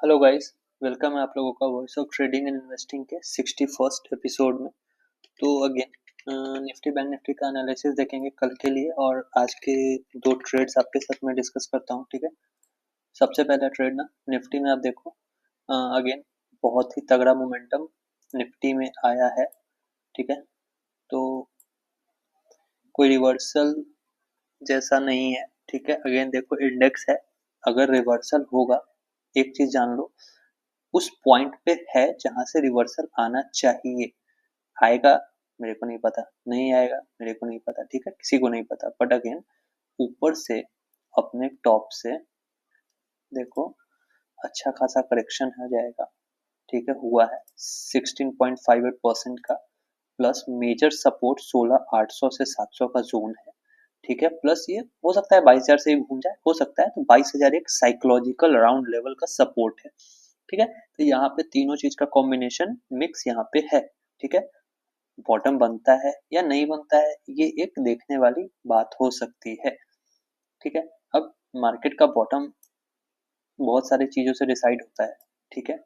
Hello guys. Welcome है आप लोगों का voice of trading and investing के 61st एपिसोड में। तो अगेन निफ्टी बैंक निफ्टी का एनालिसिस देखेंगे कल के लिए, और आज के दो ट्रेड्स आपके साथ में डिस्कस करता हूँ। ठीक है, सबसे पहला ट्रेड ना निफ्टी में आप देखो, अगेन बहुत ही तगड़ा मोमेंटम निफ्टी में आया है। ठीक है, तो कोई रिवर्सल जैसा नहीं है। ठीक है, अगेन देखो इंडेक्स है, अगर रिवर्सल होगा, एक चीज जान लो, उस पॉइंट पे है जहां से रिवर्सल आना चाहिए। आएगा मेरे को नहीं पता, नहीं आएगा मेरे को नहीं पता, ठीक है, किसी को नहीं पता, बट अगेन ऊपर से अपने टॉप से देखो अच्छा खासा करेक्शन हो जाएगा। ठीक है, हुआ है 16.58% का, प्लस मेजर सपोर्ट 16,800 से 700 का जोन है। ठीक है, प्लस ये हो सकता है 22,000 से ही घूम जाए, हो सकता है, तो 22,000 एक साइकोलॉजिकल राउंड लेवल का सपोर्ट है। ठीक है, तो यहाँ पे तीनों चीज का कॉम्बिनेशन मिक्स यहाँ पे है। ठीक है, बॉटम बनता है या नहीं बनता है, ये एक देखने वाली बात हो सकती है। ठीक है, अब मार्केट का बॉटम बहुत सारी चीजों से डिसाइड होता है। ठीक है,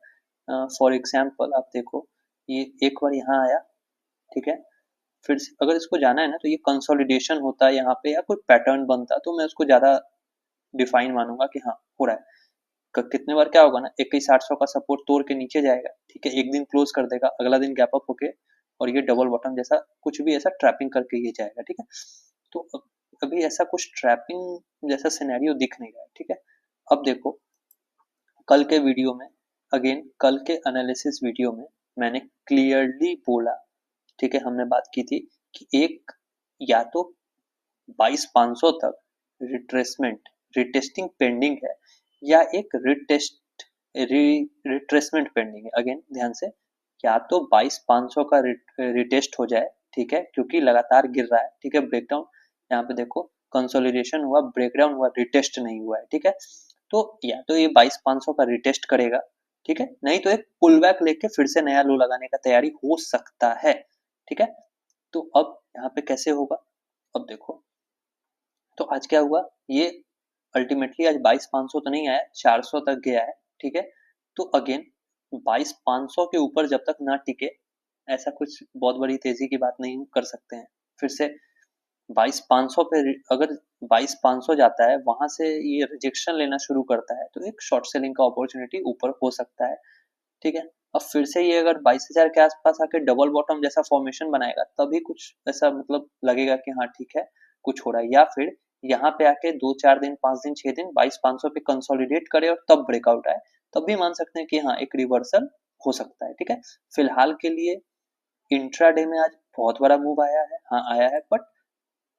फॉर एग्जाम्पल आप देखो, ये एक बार यहाँ आया। ठीक है, फिर अगर इसको जाना है ना, तो ये कंसोलिडेशन होता है यहाँ पे, या कोई पैटर्न बनता, तो मैं उसको ज्यादा डिफाइन मानूंगा कि हाँ हो रहा है। कितने बार क्या होगा ना, 21,800 का सपोर्ट तोड़ के नीचे जाएगा। ठीक है, एक दिन क्लोज कर देगा, अगला दिन गैप अप होके और ये डबल बॉटम जैसा कुछ भी ऐसा ट्रैपिंग करके ये जाएगा। ठीक है, तो अभी ऐसा कुछ ट्रैपिंग जैसा सिनेरियो दिख नहीं रहा है। ठीक है, अब देखो कल के वीडियो में, अगेन कल के एनालिसिस वीडियो में मैंने क्लियरली बोला, ठीक है, हमने बात की थी कि एक या तो 22,500 तक रिट्रेसमेंट रिटेस्टिंग पेंडिंग है, या एक रिट्रेसमेंट पेंडिंग है। अगेन ध्यान से, या तो 22,500 का रिटेस्ट हो जाए, ठीक है, क्योंकि लगातार गिर रहा है। ठीक है, ब्रेकडाउन यहाँ पे देखो, कंसोलिडेशन हुआ, ब्रेकडाउन हुआ, रिटेस्ट नहीं हुआ है। ठीक है, तो या तो ये 22,500 का रिटेस्ट करेगा, ठीक है, नहीं तो एक पुल बैक लेके फिर से नया लो लगाने का तैयारी हो सकता है। ठीक है, तो अब यहाँ पे कैसे होगा, अब देखो, तो आज क्या हुआ, ये अल्टीमेटली आज 22,500 तो नहीं आया, 400 तक गया है। ठीक है, तो अगेन 22,500 के ऊपर जब तक ना टिके, ऐसा कुछ बहुत बड़ी तेजी की बात नहीं कर सकते हैं। फिर से 22,500 पे अगर 22,500 जाता है, वहां से ये रिजेक्शन लेना शुरू करता है, तो एक शॉर्ट सेलिंग का अपॉर्चुनिटी ऊपर हो सकता है। ठीक है, अब फिर से ये अगर 22,000 के आसपास आके डबल बॉटम जैसा फॉर्मेशन बनाएगा, तभी कुछ ऐसा मतलब लगेगा कि हाँ ठीक है, कुछ हो रहा है। या फिर यहाँ पे आके 2-4 दिन, 5 दिन, 6 दिन 22,500 पे कंसोलिडेट करे और तब ब्रेकआउट आए, तब भी मान सकते हैं कि हाँ एक रिवर्सल हो सकता है। ठीक है, फिलहाल के लिए इंट्राडे में आज बहुत बड़ा मूव आया है, हाँ आया है, बट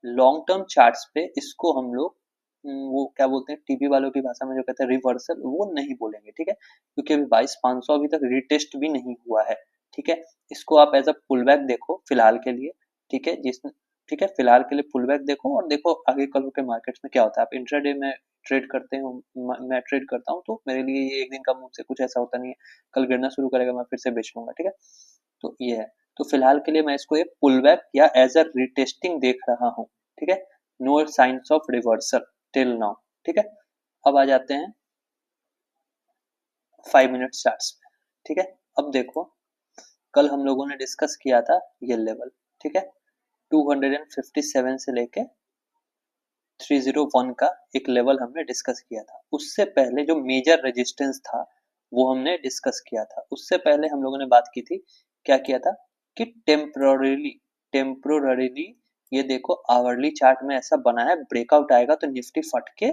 लॉन्ग टर्म चार्ट्स पे इसको हम लोग वो क्या बोलते हैं, टीवी वालों की भाषा में जो कहते हैं रिवर्सल, वो नहीं बोलेंगे। ठीक है, क्योंकि अभी 22,500 अभी तक रिटेस्ट भी नहीं हुआ है। ठीक है, इसको आप एज अ पुल बैक देखो फिलहाल के लिए। ठीक है, ठीक है, फिलहाल के लिए पुल बैक देखो, और देखो आगे कल के मार्केट्स में क्या होता है। आप इंट्राडे में ट्रेड करते हो, मैं ट्रेड करता हूँ, तो मेरे लिए ये एक दिन का मूव से कुछ ऐसा होता नहीं है, कल गिरना शुरू करेगा मैं फिर से बेच लूंगा। ठीक है, तो ये है, तो फिलहाल के लिए मैं इसको एक पुल बैक या एज अ रिटेस्टिंग देख रहा हूँ। ठीक है, no signs of reversal till now. ठीक है, अब आ जाते हैं 5 मिनट चार्ट्स में। ठीक है, अब देखो कल हम लोगों ने डिस्कस किया था ये लेवल। ठीक है, 257 से लेके 301 का एक लेवल हमने डिस्कस किया था। उससे पहले जो मेजर रेजिस्टेंस था वो हमने डिस्कस किया था। उससे पहले हम लोगों ने बात की थी, क्या किया था, कि टेम्पोररीली ये देखो आवरली चार्ट में ऐसा बना है, ब्रेकआउट आएगा तो निफ्टी फट के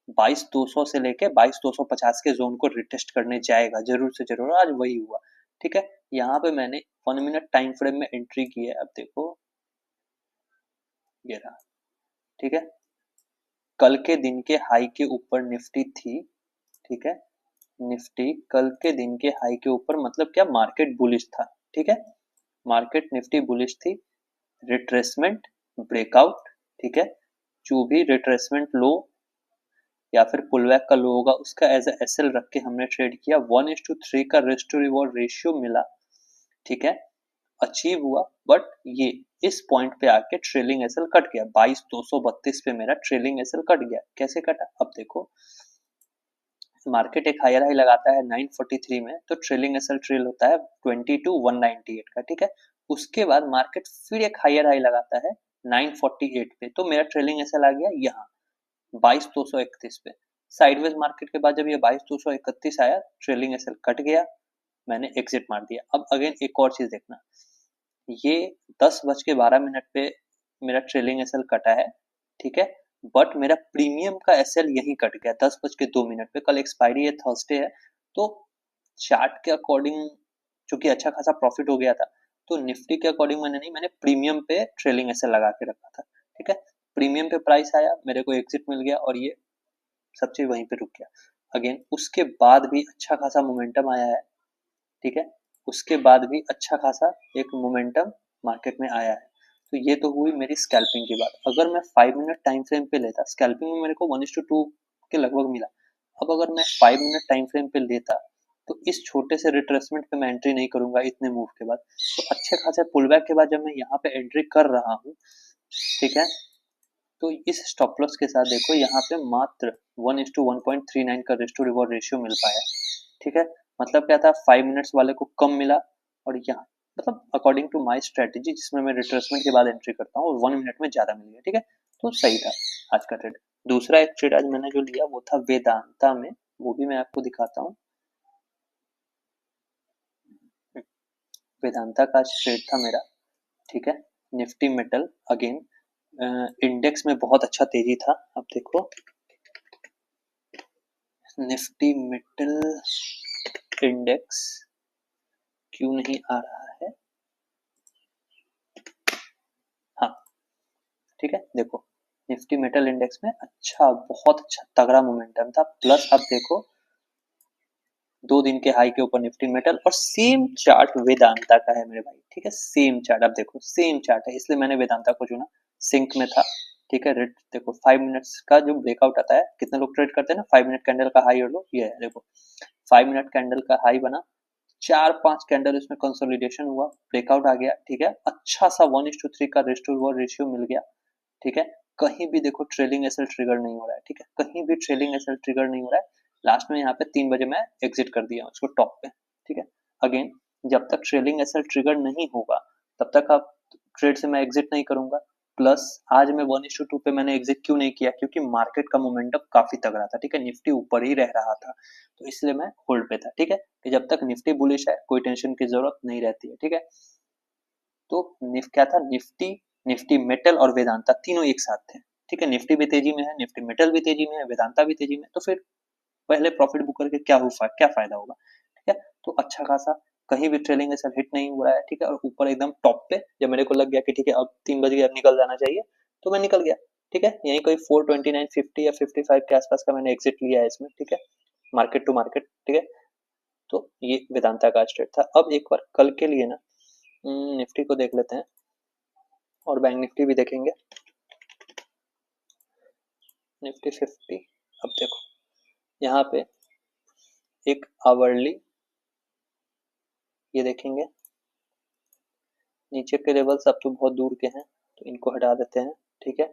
22,200 से लेके 22,250 के जोन को रिटेस्ट करने जाएगा, जरूर से जरूर। आज वही हुआ। ठीक है, यहाँ पे मैंने 1 मिनट टाइम फ्रेम में एंट्री की है। अब देखो ये रहा। ठीक है, कल के दिन के हाई के ऊपर निफ्टी थी। ठीक है, निफ्टी कल के दिन के हाई के ऊपर, मतलब क्या, मार्केट बुलिश था। ठीक है, मार्केट निफ्टी बुलिश थी, रिट्रेसमेंट, ब्रेकआउट। ठीक है, जो भी रिट्रेसमेंट लो या फिर पुलबैक का लो होगा, उसका एज एस एल रख के हमने ट्रेड किया। 1:3 का रिस्क टू रिवॉर्ड रेशियो मिला। ठीक है, अचीव हुआ, बट ये इस पॉइंट पे आके ट्रेलिंग एसएल कट गया, 22,232 पे मेरा ट्रेलिंग एसएल कट गया। कैसे कटा, अब देखो मार्केट एक हायर हाई लगाता है 943 में, तो ट्रेलिंग एसएल ट्रेल होता है 22,198 का, ठीक है। उसके बाद मार्केट फिर एक हायर हाई लगाता है 948 पे, तो मेरा ट्रेलिंग एसएल आ गया यहाँ 22,231 पे। साइडवेज मार्केट के बाद जब ये 22,231 आया, ट्रेलिंग एसएल कट गया, मैंने एग्जिट मार दिया। अब अगेन एक और चीज देखना, ये 10:12 पे मेरा ट्रेलिंग एसएल कटा है, ठीक है, बट मेरा प्रीमियम का एसएल यहीं कट गया 10:02 पे। कल एक्सपायरी है, थर्सडे है, तो चार्ट के अकॉर्डिंग चूंकि अच्छा खासा प्रॉफिट हो गया था, तो निफ्टी के अकॉर्डिंग मैंने नहीं, मैंने प्रीमियम पे ट्रेलिंग एसएल लगा के रखा था, ठीक है। प्रीमियम पे प्राइस आया, मेरे को एग्जिट मिल गया और ये सब चीज वहीं पे रुक गया। अगेन उसके बाद भी अच्छा खासा मोमेंटम आया है, ठीक है, उसके बाद भी अच्छा खासा एक मोमेंटम मार्केट में आया है। तो ये तो हुई मेरी स्कैल्पिंग की बात। अगर मैं 5 मिनट टाइम फ्रेम पे लेता, स्कैल्पिंग में मेरे को 1:2 के लगभग मिला। अब अगर मैं 5 मिनट टाइम फ्रेम पे लेता, तो इस छोटे से रिट्रेसमेंट पे मैं एंट्री नहीं करूंगा इतने मूव के बाद। तो अच्छे खासे पुल बैक के बाद जब मैं यहाँ पे एंट्री कर रहा हूँ, ठीक है, तो इस स्टॉप लॉस के साथ देखो यहाँ पे मात्र 1:1.39 का रिस्क टू रिवॉर्ड रेशियो मिल पाया, ठीक है। मतलब क्या था, 5 मिनट्स वाले को कम मिला, और यहाँ मतलब अकॉर्डिंग टू माय स्ट्रेटेजी जिसमें मैं रिट्रेसमेंट के बाद एंट्री करता हूँ, और 1 मिनट में ज्यादा मिल गया, ठीक है, तो सही था आज का ट्रेड। दूसरा एक ट्रेड आज मैंने जो लिया वो था वेदांता में, वो भी मैं आपको दिखाता हूँ। वेदांता का ट्रेड था मेरा, ठीक है, निफ्टी मेटल अगेन इंडेक्स में बहुत अच्छा तेजी था। अब देखो निफ्टी मेटल इंडेक्स क्यों नहीं आ रहा है, हाँ ठीक है, देखो निफ्टी मेटल इंडेक्स में अच्छा, बहुत अच्छा तगड़ा मोमेंटम था। प्लस अब देखो 2 दिन के हाई के ऊपर निफ्टी मेटल, और सेम चार्ट वेदांता का है मेरे भाई, ठीक है, सेम चार्ट। अब देखो सेम चार्ट है, इसलिए मैंने वेदांता को चुना, सिंक में था, ठीक है। रेट देखो 5 मिनट्स का जो ब्रेकआउट आता है, कितने लोग ट्रेड करते हैं ना 5 मिनट कैंडल का हाई और लो, ये है देखो 5 मिनट कैंडल का हाई बना, 4-5 कैंडल इसमें कंसोलिडेशन हुआ, ब्रेकआउट आ गया, ठीक है, अच्छा सा 1:3 का रिस्क टू रिवॉर्ड रेशियो मिल गया, ठीक है। कहीं भी देखो ट्रेलिंग एसएल ट्रिगर नहीं हो रहा है, ठीक है, कहीं भी ट्रेलिंग एसएल ट्रिगर नहीं हो रहा है। लास्ट में यहाँ पे 3 बजे मैं एग्जिट कर दिया उसको टॉप पे, ठीक है। अगेन जब तक ट्रेलिंग एसएल ट्रिगर नहीं होगा, तब तक आप ट्रेड से मैं एग्जिट नहीं करूंगा। प्लस आज मैं 1:2 पे मैंने एग्जिट क्यों नहीं किया, क्योंकि मार्केट का मोमेंटम काफी तगड़ा था, ठीक है, निफ्टी ऊपर ही रह रहा था, तो इसलिए मैं होल्ड पे था, ठीक है, कि जब तक निफ्टी बुलिश है कोई टेंशन की जरूरत नहीं रहती है, ठीक है। तो क्या था, निफ्टी निफ्टी मेटल और वेदांता तीनों एक साथ थे, ठीक है, निफ्टी भी तेजी में है, निफ्टी मेटल भी तेजी में है, वेदांता भी तेजी में, तो फिर पहले प्रॉफिट बुक करके क्या फायदा होगा, ठीक है। तो अच्छा खासा कहीं भी ट्रेलिंग ऐसा हिट नहीं हो रहा है, ठीक है, और ऊपर एकदम टॉप पे जब मेरे को लग गया कि ठीक है अब 3 बज गए, अब निकल जाना चाहिए, तो मैं निकल गया, ठीक है। यही कोई 429.50 या 55 के आसपास का मैंने एग्जिट लिया है इसमें, ठीक है, मार्केट टू मार्केट, ठीक है। तो ये वेदांता का स्ट्रेट था। अब एक बार कल के लिए ना निफ्टी को देख लेते हैं, और बैंक निफ्टी भी देखेंगे, निफ्टी 50। अब देखो यहाँ पे एक आवरली, ये देखेंगे नीचे के लेवल्स अब तो बहुत दूर के हैं, तो इनको हटा देते हैं, ठीक है।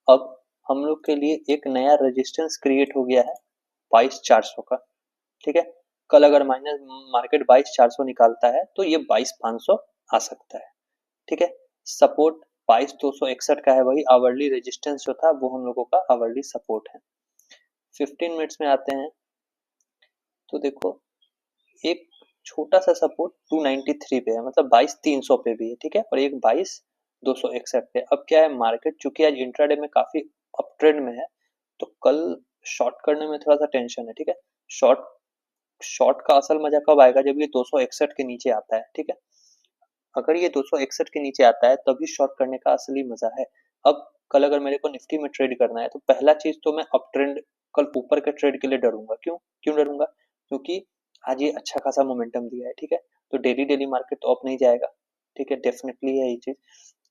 अब हम लोग के लिए एक नया रेजिस्टेंस क्रिएट हो गया है 22,400 का, ठीक है। कल अगर माइनस मार्केट 22,400 निकालता है, तो ये 22,500 आ सकता है, ठीक है। सपोर्ट 22,261 का है, वही आवरली रेजिस्टेंस जो था वो हम लोगों का आवरली सपोर्ट है। 15 मिनट्स में आते हैं, तो देखो एक छोटा सा सपोर्ट 293 पे है, मतलब 22,300 पे भी है, ठीक है, और एक 22,261 पे। अब क्या है, मार्केट चूंकि आज इंट्राडे में काफी अप ट्रेंड में है, तो कल शॉर्ट करने में थोड़ा सा टेंशन है, ठीक है। शॉर्ट शॉर्ट का असल मजा कब आएगा, जब ये 261 के नीचे आता है, ठीक है। अगर ये 261 के नीचे आता है तभी शॉर्ट करने का असली मजा है। अब कल अगर मेरे को निफ्टी में ट्रेड करना है, तो पहला चीज तो मैं अप ट्रेंड कल ऊपर के ट्रेड के लिए डरूंगा। क्यों क्यों डरूंगा, क्योंकि आज ये अच्छा खासा मोमेंटम दिया है, ठीक है, तो डेली डेली मार्केट तो अप नहीं जाएगा, ठीक है, डेफिनेटली है ये चीज।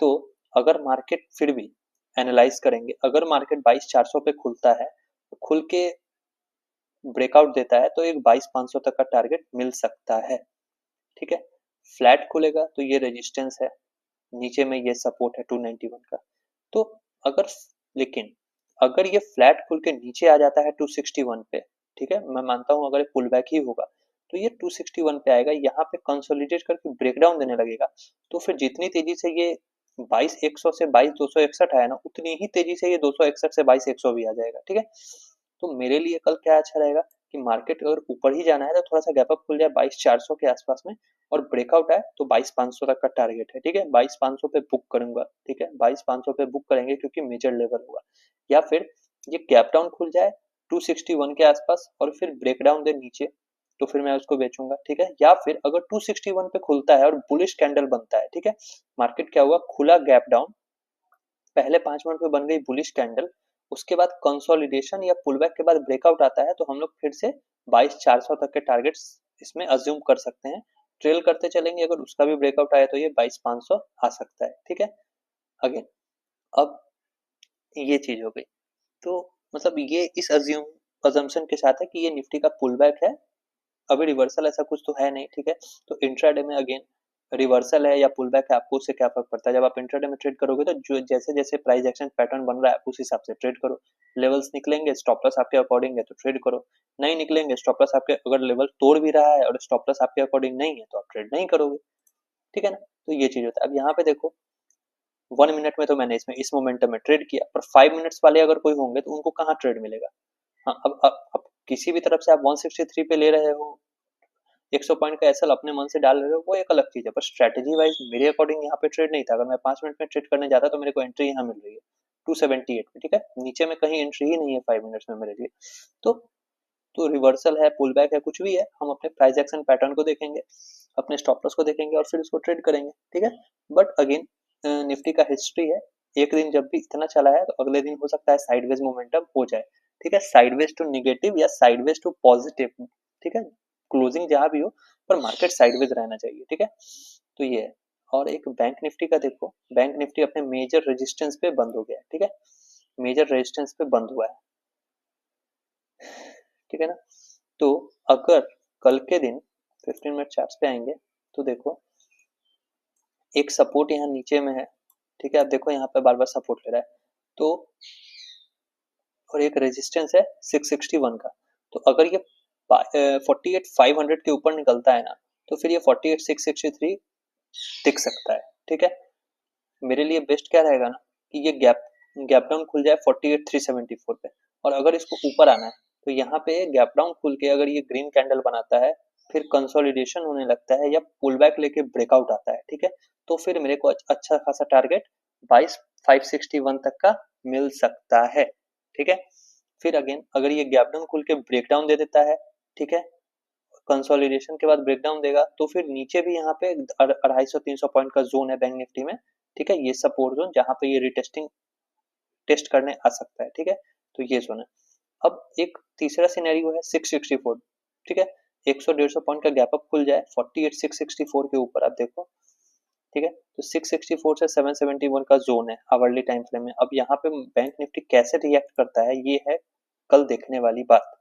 तो अगर मार्केट फिर भी एनालाइज करेंगे, अगर मार्केट 22,400 पे खुलता है, तो खुल के ब्रेकआउट देता है, तो एक 22,500 तक का टारगेट मिल सकता है, ठीक है। फ्लैट खुलेगा तो ये रेजिस्टेंस है, नीचे में ये सपोर्ट है 291 का। तो अगर लेकिन अगर ये फ्लैट खुल के नीचे आ जाता है 261 पे, ठीक है, मैं मानता हूँ अगर पुल बैक ही होगा तो ये 261 पे आएगा, यहाँ पे कंसोलिडेट करके ब्रेकडाउन देने लगेगा। तो फिर जितनी तेजी से ये 22,100 से 22,261 आया ना, उतनी ही तेजी से ये 261 से 22,100 भी आ जाएगा। ठीक है, तो मेरे लिए कल क्या अच्छा रहेगा कि मार्केट अगर ऊपर ही जाना है तो थोड़ा सा गैप अप खुल जाए 22,400 के आसपास में, और ब्रेकआउट आए तो 22,500 तक का टारगेट है। ठीक है, 22,500 पे बुक करूंगा। ठीक है, 22,500 पे बुक करेंगे क्योंकि मेजर लेवल होगा। या फिर ये गैप डाउन खुल जाए 261 के आसपास और फिर ब्रेकडाउन दे नीचे, तो फिर मैं उसको बेचूंगा। ठीक है, या फिर अगर 261 पे खुलता है और बुलिश कैंडल बनता है, ठीक है, मार्केट क्या हुआ, खुला गैप डाउन, पहले 5 मिनट में बन गई बुलिश कैंडल, उसके बाद कंसोलिडेशन या पुलबैक के बाद ब्रेकआउट आता है, तो हम लोग फिर से 22,400 तक के टारगेट्स इसमें अज्यूम कर सकते हैं। ट्रेल करते चलेंगे, अगर उसका भी ब्रेकआउट आया तो ये 22,500 आ सकता है। ठीक है, अगेन अब ये चीज हो गई। तो मतलब ये इस अजम्पशन के साथ है कि ये निफ्टी का पुल बैक है, अभी रिवर्सल ऐसा कुछ तो है नहीं। ठीक है, तो इंट्राडे में अगेन रिवर्सल है या पुल बैक है, आपको उससे क्या फर्क पड़ता है। जब आप इंट्राडे में ट्रेड करोगे तो जो जैसे जैसे प्राइस एक्शन पैटर्न बन रहा है उस हिसाब से ट्रेड करो। लेवल्स निकलेंगे, स्टॉप लॉस आपके अकॉर्डिंग है तो ट्रेड करो, नहीं निकलेंगे स्टॉप लॉस आपके, अगर लेवल तोड़ भी रहा है और स्टॉप लॉस आपके अकॉर्डिंग नहीं है तो आप ट्रेड नहीं करोगे। ठीक है ना, तो ये चीज होता है। अब यहाँ पे देखो 1 मिनट में तो मैंने इसमें इस मोमेंटम में ट्रेड किया, पर 5 मिनट्स वाले अगर कोई होंगे तो उनको कहाँ ट्रेड मिलेगा। हाँ, अब किसी भी तरफ से आप 163 पे ले रहे हो, 100 पॉइंट का एसएल अपने मन से डाल रहे हो, वो एक अलग चीज है, पर स्ट्रेटेजी वाइज मेरे अकॉर्डिंग यहाँ पे ट्रेड नहीं था। अगर मैं 5 मिनट में ट्रेड करने जाता तो मेरे को एंट्री यहाँ मिल रही है 278 में। ठीक है, नीचे में कहीं एंट्री ही नहीं है 5 मिनट्स में मेरे लिए। तो तो रिवर्सल है, पुल बैक है, कुछ भी है, हम अपने प्राइस एक्शन पैटर्न को देखेंगे, अपने स्टॉप लॉस को देखेंगे और फिर उसको ट्रेड करेंगे। ठीक है, बट अगेन निफ्टी का हिस्ट्री है, एक दिन जब भी इतना चला है तो अगले दिन हो सकता है साइडवेज मोमेंटम हो जाए। ठीक है, साइडवेज टू निगेटिव या साइडवेज टू पॉजिटिव। ठीक है, क्लोजिंग जहां भी हो पर मार्केट साइडवेज रहना चाहिए। ठीक है, तो ये है। और एक बैंक निफ्टी का देखो, बैंक निफ्टी अपने मेजर रेजिस्टेंस पे बंद हो गया है। ठीक है, मेजर रेजिस्टेंस पे बंद हुआ है। ठीक है ना, तो अगर कल के दिन 15 मिनट चार्ट्स पे आएंगे तो देखो एक सपोर्ट यहाँ नीचे में है। ठीक है, आप देखो यहाँ पे बार बार सपोर्ट ले रहा है, तो और एक रेजिस्टेंस है 661 का। तो अगर ये 48,500 के ऊपर निकलता है ना, तो फिर ये 48,663 टिक सकता है। ठीक है, मेरे लिए बेस्ट क्या रहेगा ना कि ये गैप गैप डाउन खुल जाए 48,374 पे, और अगर इसको ऊपर आना है तो यहाँ पे गैप डाउन खुल के अगर ये ग्रीन कैंडल बनाता है, फिर कंसोलिडेशन होने लगता है या पुल बैक लेके ब्रेकआउट आता है। ठीक है, तो फिर मेरे को अच्छा खासा टारगेट 22,561 तक का मिल सकता है। ठीक है, फिर अगेन अगर ये गैप डाउन खुल के ब्रेकडाउन दे देता है, ठीक है, कंसोलिडेशन के बाद ब्रेकडाउन देगा, तो फिर नीचे भी यहाँ पे 250-300 पॉइंट का जोन है बैंक निफ्टी में। ठीक है, ये सपोर्ट जोन जहाँ पे ये रिटेस्टिंग टेस्ट करने आ सकता है। ठीक है, तो ये जोन है। अब एक तीसरा सिनेरियो है 664। ठीक है, 100-150 पॉइंट का गैप अप खुल जाए 48,664 के ऊपर, आप देखो। ठीक है, तो 664 से 771 का जोन है आवरली टाइम फ्रेम में। अब यहाँ पे बैंक निफ्टी कैसे रिएक्ट करता है, ये है कल देखने वाली बात।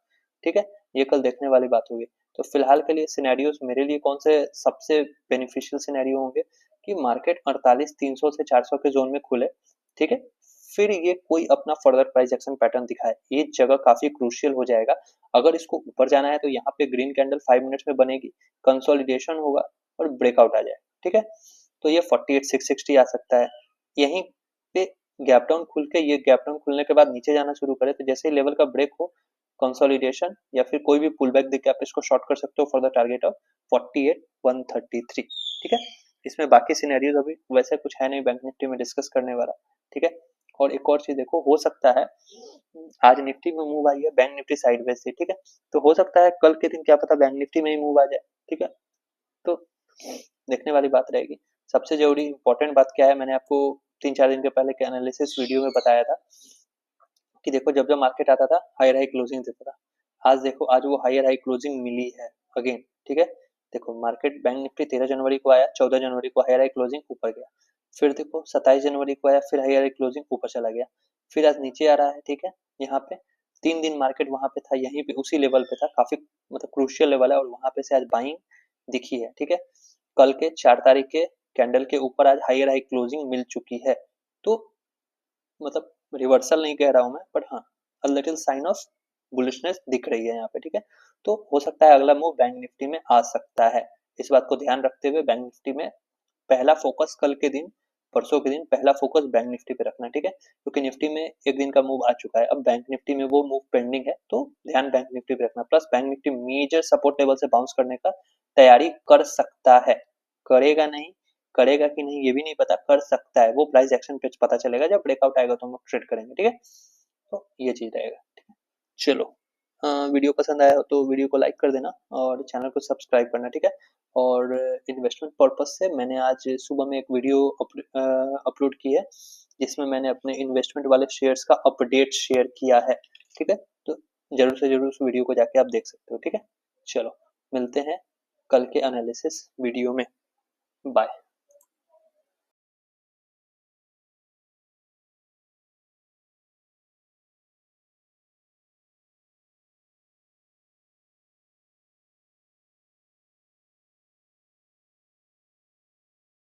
ठीक है, ये कल देखने वाली बात होगी। तो फिलहाल के लिए सिनेरियोज मेरे लिए कौन से सबसे बेनिफिशियल सिनेरियो होंगे कि मार्केट 48,300 से 400 के जोन में खुले। ठीक है, फिर ये कोई अपना फर्दर प्राइस एक्शन पैटर्न दिखाए, ये जगह काफी क्रूशियल हो जाएगा। अगर इसको ऊपर जाना है तो यहाँ पे ग्रीन कैंडल 5 मिनट्स में बनेगी, कंसोलिडेशन होगा और ब्रेकआउट आ जाए। ठीक है, तो ये 48,660 आ सकता है। यहीं पे गैप डाउन खुल के, ये गैप डाउन खुलने के बाद नीचे जाना शुरू करे तो जैसे ही लेवल का ब्रेक हो, कंसोलिडेशन या फिर कोई भी पुल बैक देख के आप इसको शॉर्ट कर सकते हो फॉर द टारगेट ऑफ 48,133। ठीक है, इसमें बाकी सिनेरियोज अभी वैसे कुछ है नहीं बैंक निफ्टी में डिस्कस करने वाला। ठीक है, और एक और चीज देखो, हो सकता है आज निफ्टी में मूव आई है, बैंक निफ्टी साइडवेज से। ठीक है, तो हो सकता है कल के दिन क्या पता बैंक निफ्टी में ही मूव आ जाए। ठीक है, तो देखने वाली बात रहेगी। सबसे जरूरी इंपॉर्टेंट बात क्या है, मैंने आपको 3-4 दिन के पहले के एनालिसिस वीडियो में बताया था कि देखो जब जब मार्केट आता था हायर हाई क्लोजिंग देता था। आज देखो, आज वो हायर हाई क्लोजिंग मिली है अगेन। ठीक है, देखो मार्केट बैंक निफ्टी 13 जनवरी को आया, 14 जनवरी को हायर हाई क्लोजिंग ऊपर गया, फिर देखो 27 जनवरी को आया, फिर हायर हाई क्लोजिंग ऊपर चला गया, फिर आज नीचे आ रहा है। ठीक है, यहाँ पे 3 दिन मार्केट वहां पे था, यहीं पे उसी लेवल पे था, काफी मतलब क्रूशियल लेवल है, और वहां पे से आज बाइंग दिखी है। ठीक है, कल के 4 तारीख के कैंडल के ऊपर आज हायर हाई क्लोजिंग मिल चुकी है। तो मतलब रिवर्सल नहीं कह रहा हूं मैं, बट हाँ, a little sign of bullishness दिख रही है यहाँ पे, ठीक है। तो हो सकता है अगला मूव बैंक निफ्टी में आ सकता है। इस बात को ध्यान रखते हुए बैंक निफ्टी में पहला फोकस कल के दिन, परसों के दिन पहला फोकस बैंक निफ्टी पे रखना, ठीक है। क्योंकि निफ्टी में एक दिन का मूव आ चुका है, अब बैंक निफ्टी में वो मूव पेंडिंग है, तो ध्यान बैंक निफ्टी पे रखना। Plus bank Nifty major support level से बाउंस करने का तैयारी कर सकता है, करेगा नहीं, करेगा कि नहीं ये भी नहीं पता, कर सकता है। वो प्राइस एक्शन पे पता चलेगा, जब ब्रेकआउट आएगा तो हम लोग ट्रेड करेंगे, ठीक है। तो ये चीज रहेगा, ठीक है। चलो, वीडियो पसंद आया हो तो वीडियो को लाइक कर देना और चैनल को सब्सक्राइब करना, ठीक है। और इन्वेस्टमेंट पर्पज से मैंने आज सुबह में एक वीडियो अपलोड की है, जिसमें मैंने अपने इन्वेस्टमेंट वाले शेयर्स का अपडेट शेयर किया है, ठीक है। तो जरूर से जरूर उस वीडियो को जाके आप देख सकते हो, ठीक है। चलो, मिलते हैं कल के एनालिसिस वीडियो में। बाय।